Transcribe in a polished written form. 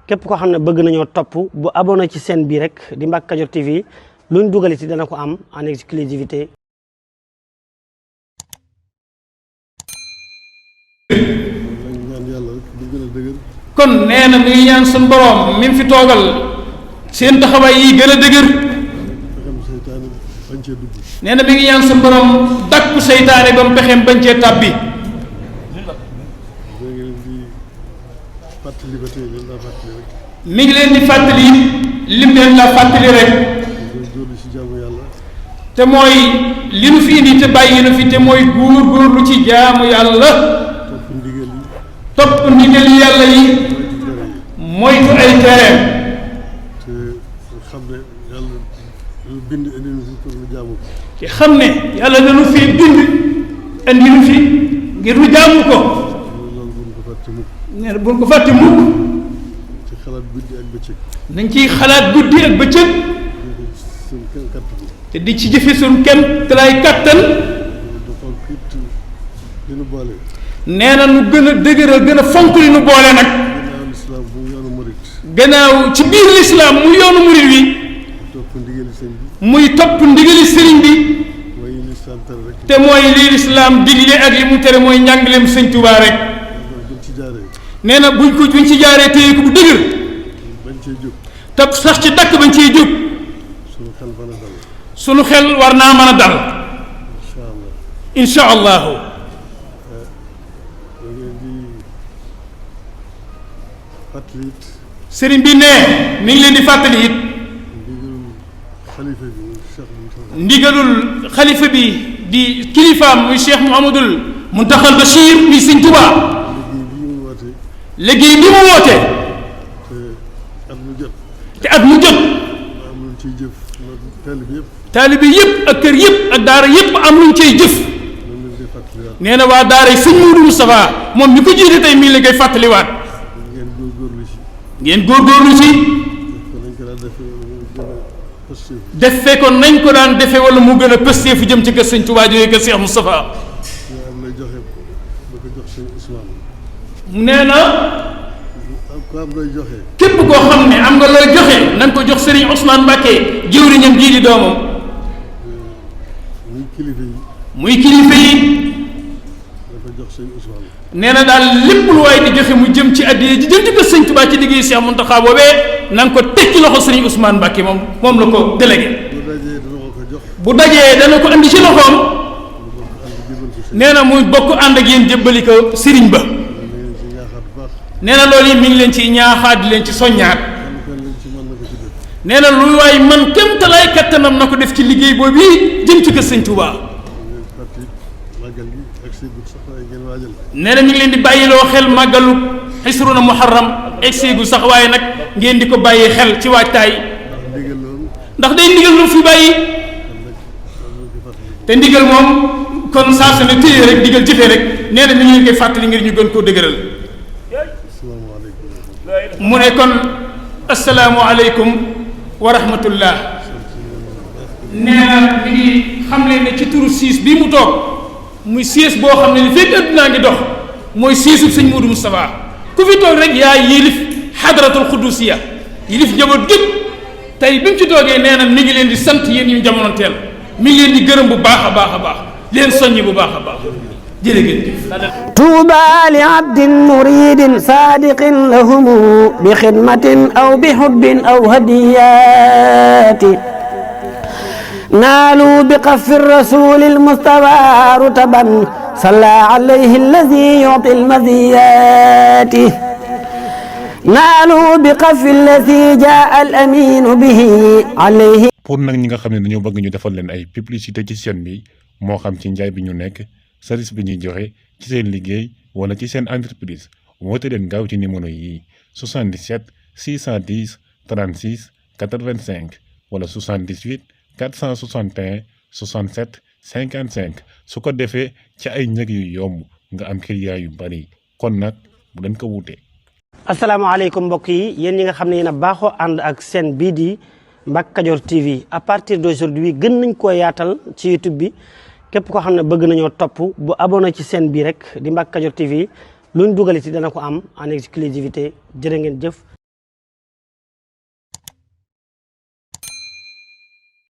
képp koo xam ne bëgg nañoo topp bu abonné ci chaîne bii rek di Mbacke Kadior TV luñ dugaliti dana ko am en exclusivité. kon nee na mi ngi ñaan suñu borom mi fi toogal seen taxawaay yi gën a dëgër. nee na mi ngi ñaan suñu borom dakku seytaane ba mu pexeem bañ cee tàbbi. mi ngi leen di fàttali lim leen la fàttali rek. te mooy li nu fi indi te bàyyi nu fi te mooy góorgóorlu ci jaamu yàlla. topp ndigal yàlla yi. moytu ay tereem. te xam ne yàlla dañu fi bind indi nu fi ngir nu jaamu ko. nee na buñ ko fàtte mukk. nañ ciy xalaat guddi ak bëccëg. te di ci jëfe suñ kem te lay kàttan. nee na nu gën a dëgëral gën a fonk li nu boole nag. gannaaw ci biir lislaam mu yoonu murid wi. muy topp ndigali sëriñ bi. te mooy li lislaam digle ak li mu tere mooy njàngaleem sëñ Tuubaa rek. nee na buñ ci jaaree téye ko bu dëgër. te sax ci dakk bañ ciy jóg. sunu xel war naa mën a dal. incha allahu. sëriñ bi ne mi ngi leen di fàttali it. ndigalul xalifa bi di kilifaam muy Cheikh Mouhamadul Muntaxal Bachir muy sëñ Tuubaa. liggéey bi mu woote. te at mu jot. taalibe yëpp ak kër yëpp ak daara yëpp am luñ cay jëf. nee na waa daara yi sëñ Moudou Moustapha moom mi ko jiite tey mii la koy fàttaliwaat. ngeen góorgóorlu ci. defe ko nañ ko daan defe wala mu gën a pëstee fu jëm ci kër sëñ Tuubaa jooyu kër Cheikh Moustapha. nee na. képp koo xam ne am nga looy joxe na nga ko jox Serigne Ousmane Mbacké jëwriñam jii di doomam. muy kilifa yi. nee na daal lépp lu waay di joxe mu jëm ci addiya ji jëm ci kër sëñ Tuubaa ci liggéey Cheikh Mountakha boobee na nga ko teg ci loxo Serigne Ousmane Mbacké moom la ko délégué. bu dajee dana ko andi ci loxoom. nee na muy bokk ànd ak yéen jébbali ko Serigne ba. nee na loolu yi mi ngi leen ciy ñaaxaat di leen ci soññaat. nee na lu waay man kem talaay kattanam na ko def ci liggéey boobu jëm ci kër sëñ Tuubaa. nee na mi ngi leen di bàyyiloo xel màggalu xisruna muharram egseegu sax waaye nag ngeen di ko bàyyi xel ci waajtaay. ndax day ndigal lu fi bàyyi. te ndigal moom kon saa su ne téye rek ndigal jëfee rek nee na mi ngi leen koy fàttali ngir ñu gën koo dëgëral. mu ne kon asalaamualeykum wa rahmatullah. nee na mi ngi xam leen ne ci turu siis bii mu toog muy siis boo xam ne li fekk addunaa ngi dox mooy siisu sëñ Moudou Moustapha ku fi toog rek yaa yilif xadratul xudusiya yilif njaboot gépp tey bi mu ci toogee nee na mi ngi leen di sant yéen ñu jamonoonteel mi ngi leen di gërëm bu baax a baax a baax leen soññi bu baax a baax طوبى لعبد مريد صادق لهم بخدمة أو بحب أو هديات نالوا بقف الرسول المصطفى رتبا صلى عليه الذي يعطي المزيات نالوا بقف الذي جاء الأمين به عليه. pour nag ñi nga xam ne dañoo bëgg ñu defal leen ay publicité ci chaîne bi moo xam ci njaay bi ñu nekk service bi ñuy joxe ci seen liggéey wala ci seen entreprise woote leen gaaw ci numéro yi 77 610 36 85 wala 78 461 67 55 su ko defee ci ay njëg yu yomb nga am client yu bari kon nag bu leen ko wuute. asalaamaaleykum mbokk yi yéen ñi nga xam ne yéen a baaxoo ànd ak chaîne bii di Mbacke Kadior TV à partir d'aujourd'hui gën nañ koo yaatal ci YouTube bi. képp koo xam ne bëgg nañoo topp bu abonné ci chaîne bii rek di Mbacke Kadior TV luñ dugaliti dana ko am en exclusivité jërë ngeen jëf